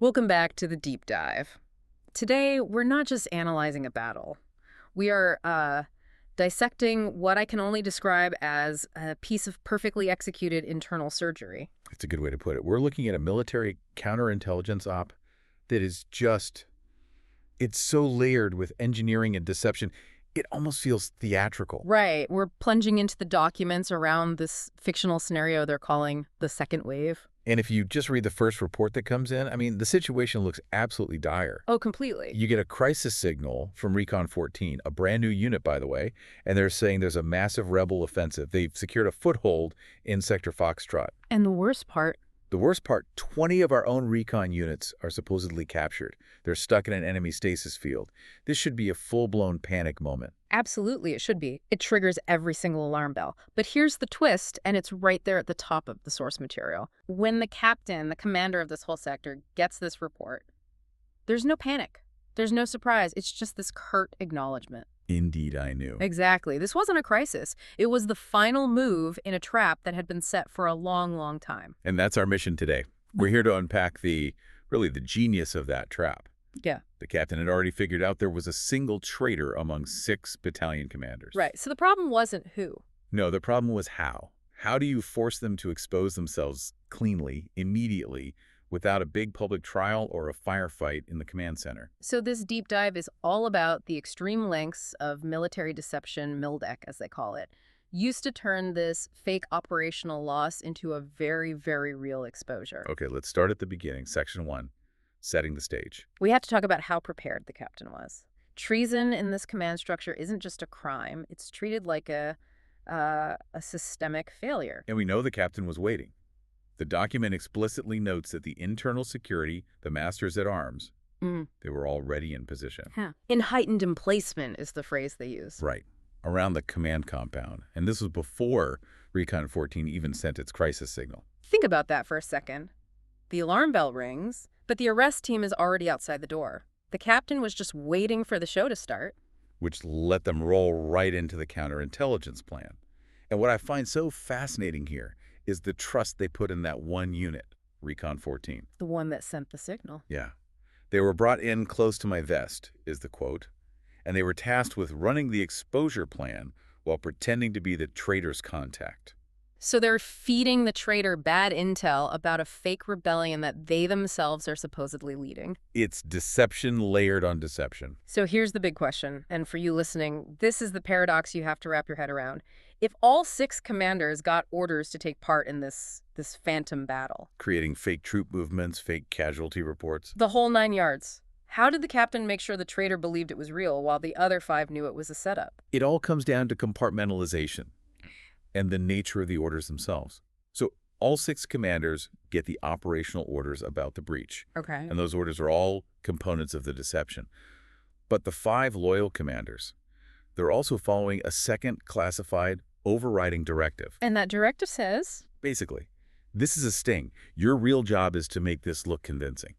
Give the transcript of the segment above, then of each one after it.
Welcome back to the deep dive. Today, we're not just analyzing a battle. We are dissecting what I can only describe as a piece of perfectly executed internal surgery. It's a good way to put it. We're looking at a military counterintelligence op that is just, it's so layered with engineering and deception, it almost feels theatrical. Right. We're plunging into the documents around this fictional scenario they're calling the second wave. And if you just read the first report that comes in, I mean, the situation looks absolutely dire. Oh, completely. You get a crisis signal from Recon-14, a brand new unit, by the way, and they're saying there's a massive rebel offensive. They've secured a foothold in Sector Foxtrot. And the worst part, 20 of our own recon units are supposedly captured. They're stuck in an enemy stasis field. This should be a full-blown panic moment. absolutely, it should be. It triggers every single alarm bell. But here's the twist, and it's right there at the top of the source material. When the captain, the commander of this whole sector, gets this report, there's no panic. There's no surprise. It's just this curt acknowledgement. Indeed, I knew. Exactly. This wasn't a crisis. It was the final move in a trap that had been set for a long, long time. And that's our mission today. We're here to unpack really the genius of that trap. Yeah. The captain had already figured out there was a single traitor among 6 battalion commanders. Right. So the problem wasn't who. No, the problem was how. How do you force them to expose themselves cleanly, immediately, without a big public trial or a firefight in the command center? So this deep dive is all about the extreme lengths of military deception, MILDEC as they call it, used to turn this fake operational loss into a very, very real exposure. Okay, let's start at the beginning. Section 1, setting the stage. We have to talk about how prepared the captain was. Treason in this command structure isn't just a crime. It's treated like a systemic failure. And we know the captain was waiting. The document explicitly notes that the internal security, the masters at arms, they were already in position. In heightened emplacement is the phrase they use. Right, around the command compound. And this was before Recon-14 even sent its crisis signal. Think about that for a second. The alarm bell rings, but the arrest team is already outside the door. The captain was just waiting for the show to start. Which let them roll right into the counterintelligence plan. And what I find so fascinating here is the trust they put in that one unit, Recon-14. The one that sent the signal. Yeah. They were brought in close to my vest, is the quote, and they were tasked with running the exposure plan while pretending to be the traitor's contact. So they're feeding the traitor bad intel about a fake rebellion that they themselves are supposedly leading. It's deception layered on deception. So here's the big question, and for you listening, this is the paradox you have to wrap your head around. If all 6 commanders got orders to take part in this phantom battle, Creating fake troop movements, fake casualty reports. the whole 9 yards, how did the captain make sure the traitor believed it was real while the other 5 knew it was a setup? It all comes down to compartmentalization and the nature of the orders themselves. So all 6 commanders get the operational orders about the breach. Okay. And those orders are all components of the deception. But the 5 loyal commanders, they're also following a second classified overriding directive. And that directive says? Basically, this is a sting. Your real job is to make this look convincing.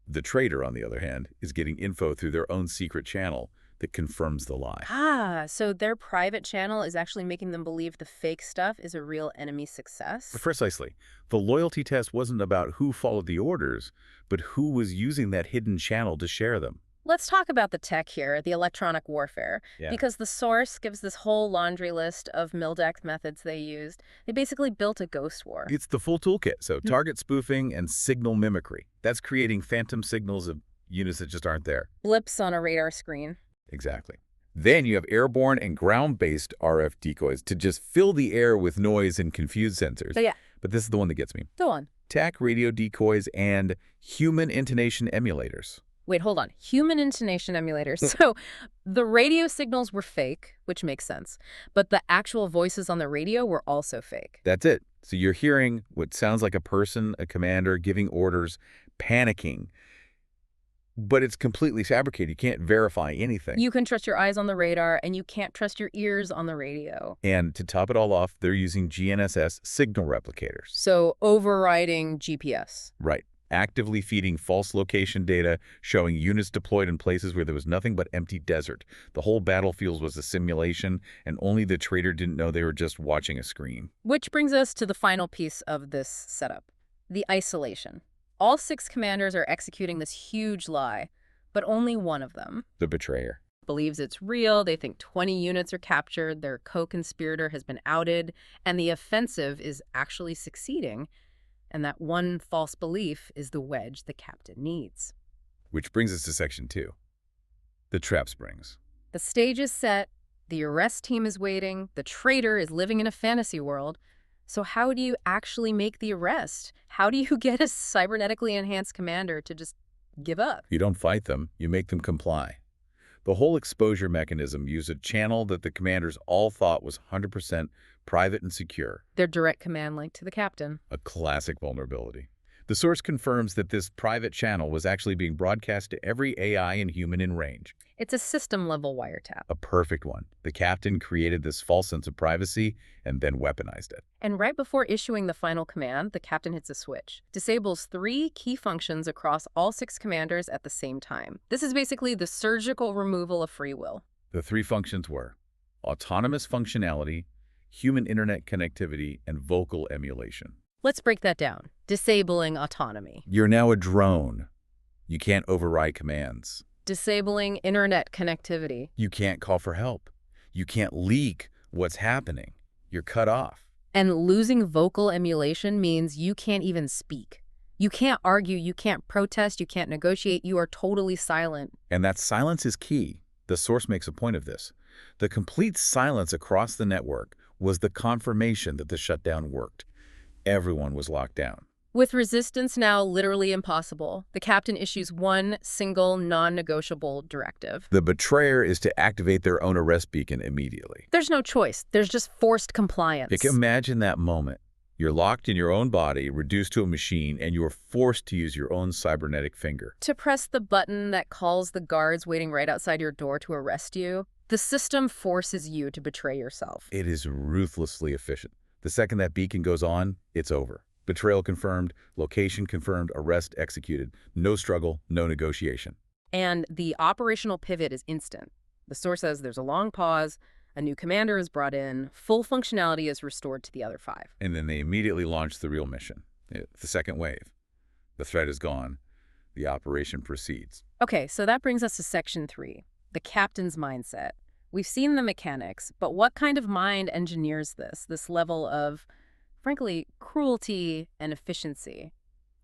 The traitor, on the other hand, is getting info through their own secret channel that confirms the lie. Ah, so their private channel is actually making them believe the fake stuff is a real enemy success? Precisely. The loyalty test wasn't about who followed the orders, but who was using that hidden channel to share them. Let's talk about the tech here, the electronic warfare, Yeah. because the source gives this whole laundry list of MILDEC methods they used. They basically built a ghost war. It's the full toolkit. So target spoofing and signal mimicry. That's creating phantom signals of units that just aren't there. Blips on a radar screen. Exactly. Then you have airborne and ground-based RF decoys to just fill the air with noise and confuse sensors. So yeah, But this is the one that gets me. go on. TAC radio decoys and human intonation emulators. Wait, hold on. Human intonation emulators. So the radio signals were fake, which makes sense, but the actual voices on the radio were also fake. That's it. So you're hearing what sounds like a person, a commander, giving orders, panicking. But it's completely fabricated. You can't verify anything. You can trust your eyes on the radar, and you can't trust your ears on the radio. And to top it all off, they're using GNSS signal replicators. So overriding GPS. Right. Actively feeding false location data, showing units deployed in places where there was nothing but empty desert. The whole battlefield was a simulation, and only the traitor didn't know they were just watching a screen. Which brings us to the final piece of this setup, the isolation. All 6 commanders are executing this huge lie, but only one of them The betrayer. believes it's real. They think 20 units are captured, their co-conspirator has been outed, and the offensive is actually succeeding. And that one false belief is the wedge the captain needs. Which brings us to Section 2. The trap springs. The stage is set, the arrest team is waiting, the traitor is living in a fantasy world. So how do you actually make the arrest? How do you get a cybernetically enhanced commander to just give up? You don't fight them, you make them comply. The whole exposure mechanism used a channel that the commanders all thought was 100% private and secure. Their direct command link to the captain. A classic vulnerability. The source confirms that this private channel was actually being broadcast to every AI and human in range. It's a system-level wiretap. A perfect one. The captain created this false sense of privacy and then weaponized it. And right before issuing the final command, the captain hits a switch. Disables 3 key functions across all 6 commanders at the same time. This is basically the surgical removal of free will. The 3 functions were autonomous functionality, human internet connectivity, and vocal emulation. Let's break that down. Disabling autonomy. You're now a drone. You can't override commands. Disabling internet connectivity. You can't call for help. You can't leak what's happening. You're cut off. And losing vocal emulation means you can't even speak. You can't argue, you can't protest, you can't negotiate, you are totally silent. And that silence is key. The source makes a point of this. The complete silence across the network was the confirmation that the shutdown worked. Everyone was locked down. With resistance now literally impossible, the captain issues one single non-negotiable directive. The betrayer is to activate their own arrest beacon immediately. There's no choice. There's just forced compliance. You can imagine that moment. You're locked in your own body, reduced to a machine, and you're forced to use your own cybernetic finger. To press the button that calls the guards waiting right outside your door to arrest you, the system forces you to betray yourself. It is ruthlessly efficient. The second that beacon goes on, it's over. Betrayal confirmed, location confirmed, arrest executed. No struggle, no negotiation. And the operational pivot is instant. The source says there's a long pause, a new commander is brought in, full functionality is restored to the other 5. And then they immediately launch the real mission, the second wave. The threat is gone. The operation proceeds. Okay, so that brings us to Section 3, the captain's mindset. We've seen the mechanics, but what kind of mind engineers this level of, frankly, cruelty and efficiency?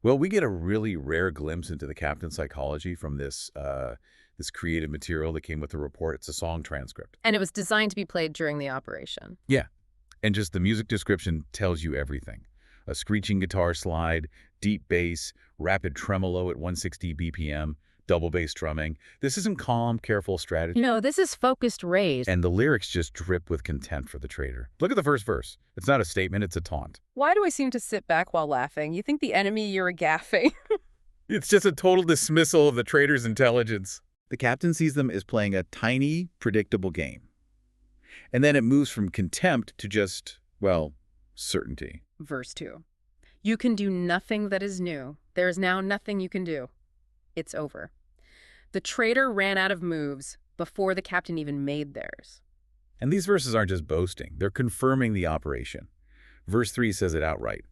Well, we get a really rare glimpse into the captain's psychology from this creative material that came with the report. It's a song transcript. And it was designed to be played during the operation. Yeah, and just the music description tells you everything. A screeching guitar slide, deep bass, rapid tremolo at 160 BPM, double bass drumming. This isn't calm, careful strategy. No, this is focused rage. And the lyrics just drip with contempt for the traitor. Look at the first verse. It's not a statement, it's a taunt. Why do I seem to sit back while laughing? You think the enemy you're a gaffing. It's just a total dismissal of the traitor's intelligence. The captain sees them as playing a tiny, predictable game. And then it moves from contempt to just, well, certainty. Verse 2. You can do nothing that is new. There is now nothing you can do. It's over. The traitor ran out of moves before the captain even made theirs. And these verses aren't just boasting. They're confirming the operation. Verse 3 says it outright.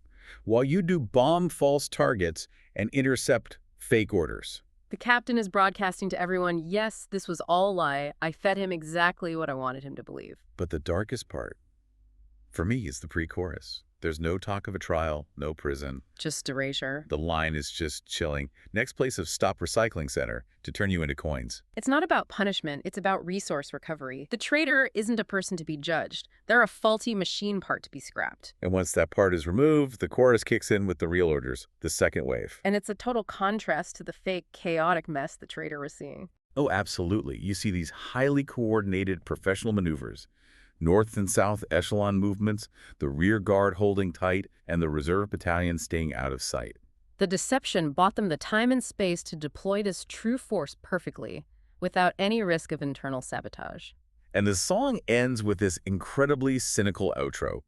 While you do bomb false targets and intercept fake orders. The captain is broadcasting to everyone, yes, this was all a lie. I fed him exactly what I wanted him to believe. But the darkest part, for me, is the pre-chorus. There's no talk of a trial, no prison. Just erasure. The line is just chilling. Next place of stop recycling center to turn you into coins. It's not about punishment, it's about resource recovery. The traitor isn't a person to be judged. They're a faulty machine part to be scrapped. And once that part is removed, the chorus kicks in with the real orders, the second wave. And it's a total contrast to the fake, chaotic mess the traitor was seeing. Oh, absolutely. You see these highly coordinated professional maneuvers. North and south echelon movements, the rear guard holding tight, and the reserve battalion staying out of sight. The deception bought them the time and space to deploy this true force perfectly, without any risk of internal sabotage. And the song ends with this incredibly cynical outro.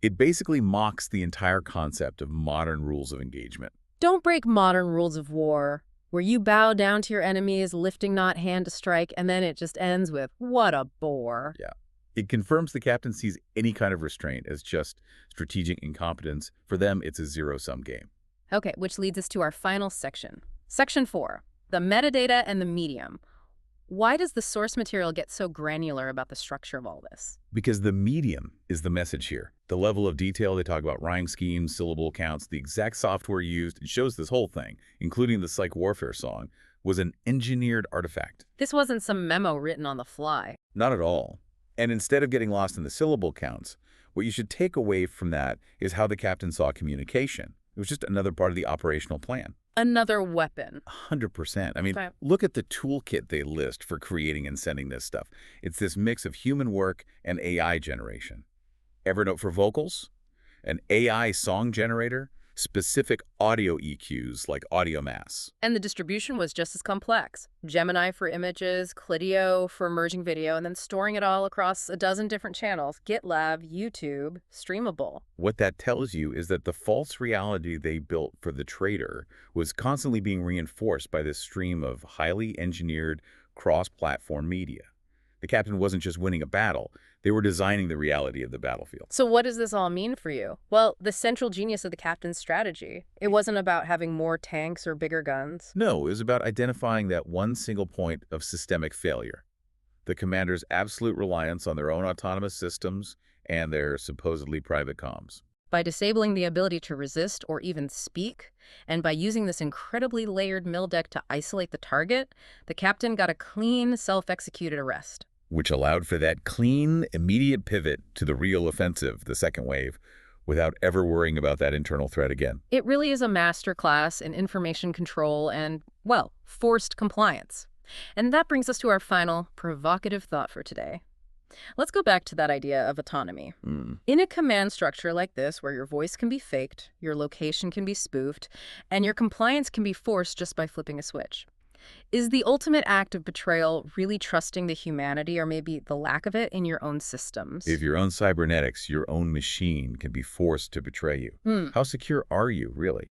It basically mocks the entire concept of modern rules of engagement. Don't break modern rules of war, where you bow down to your enemies, lifting not hand to strike, and then it just ends with, what a bore. Yeah. It confirms the captain sees any kind of restraint as just strategic incompetence. For them, it's a zero-sum game. Okay, which leads us to our final section. Section 4, the metadata and the medium. Why does the source material get so granular about the structure of all this? Because the medium is the message here. The level of detail, they talk about rhyme schemes, syllable counts, the exact software used. It shows this whole thing, including the psych warfare song, was an engineered artifact. This wasn't some memo written on the fly. Not at all. And instead of getting lost in the syllable counts, what you should take away from that is how the captain saw communication. It was just another part of the operational plan. Another weapon. 100%. I mean, Okay. look at the toolkit they list for creating and sending this stuff. It's this mix of human work and AI generation. Evernote for vocals, an AI song generator, specific audio EQs like audio mass. And the distribution was just as complex. Gemini for images, Clidio for merging video, and then storing it all across a dozen different channels. GitLab, YouTube, streamable. What that tells you is that the false reality they built for the Traitor was constantly being reinforced by this stream of highly engineered cross-platform media. The captain wasn't just winning a battle, they were designing the reality of the battlefield. So what does this all mean for you? Well, the central genius of the captain's strategy. It wasn't about having more tanks or bigger guns. No, it was about identifying that one single point of systemic failure. The commander's absolute reliance on their own autonomous systems and their supposedly private comms. By disabling the ability to resist or even speak, and by using this incredibly layered MILDEC to isolate the target, the captain got a clean, self-executed arrest. Which allowed for that clean, immediate pivot to the real offensive, the second wave, without ever worrying about that internal threat again. It really is a masterclass in information control and, well, forced compliance. And that brings us to our final provocative thought for today. Let's go back to that idea of autonomy. In a command structure like this, where your voice can be faked, your location can be spoofed, and your compliance can be forced just by flipping a switch, is the ultimate act of betrayal really trusting the humanity, or maybe the lack of it, in your own systems? If your own cybernetics, your own machine, can be forced to betray you, how secure are you, really?